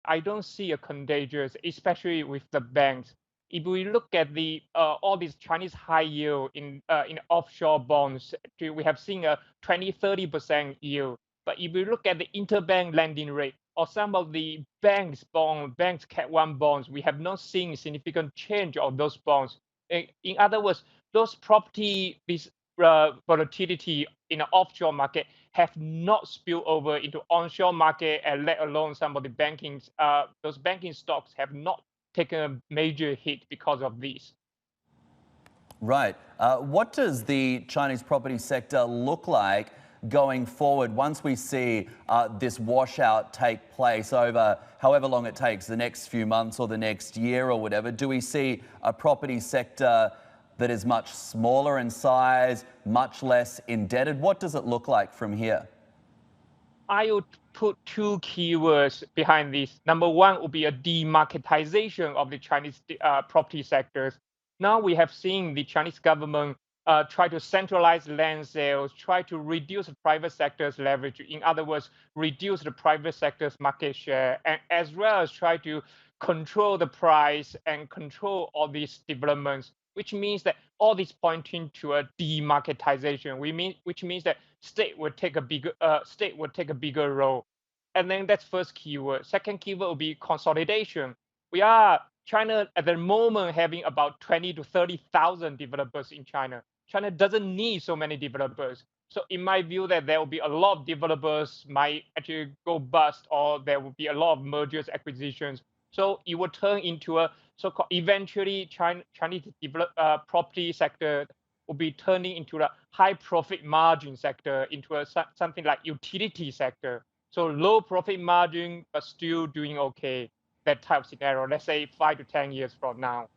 I don't see a contagious, especially with the banks. If we look at the all these Chinese high yield in offshore bonds, actually we have seen a 20-30% yield. But if we look at the interbank lending rate or some of the banks Cat 1 bonds, we have not seen significant change of those bonds. In other words, those property this volatility in the offshore market have not spilled over into onshore market, and let alone some of the those banking stocks have not taken a major hit because of this. Right. What does the Chinese property sector look like going forward once we see this washout take place over however long it takes, the next few months or the next year or whatever? Do we see a property sector that is much smaller in size, much less indebted? What does it look like from here? I would put two keywords behind this. Number one would be a demarketization of the Chinese property sectors. Now we have seen the Chinese government try to centralize land sales, try to reduce the private sector's leverage. In other words, reduce the private sector's market share, and as well as try to control the price and control all these developments, which means that all this pointing to a demarketization. Which means that state will take a bigger role. And then that's first keyword. Second keyword will be consolidation. We are China at the moment having about 20 to 30,000 developers in China. China doesn't need so many developers. So in my view, that there will be a lot of developers might actually go bust, or there will be a lot of mergers, acquisitions. So it will turn into a so-called eventually Chinese property sector will be turning into a high profit margin sector, into something like utility sector. So low profit margin, but still doing okay. That type of scenario, let's say 5 to 10 years from now.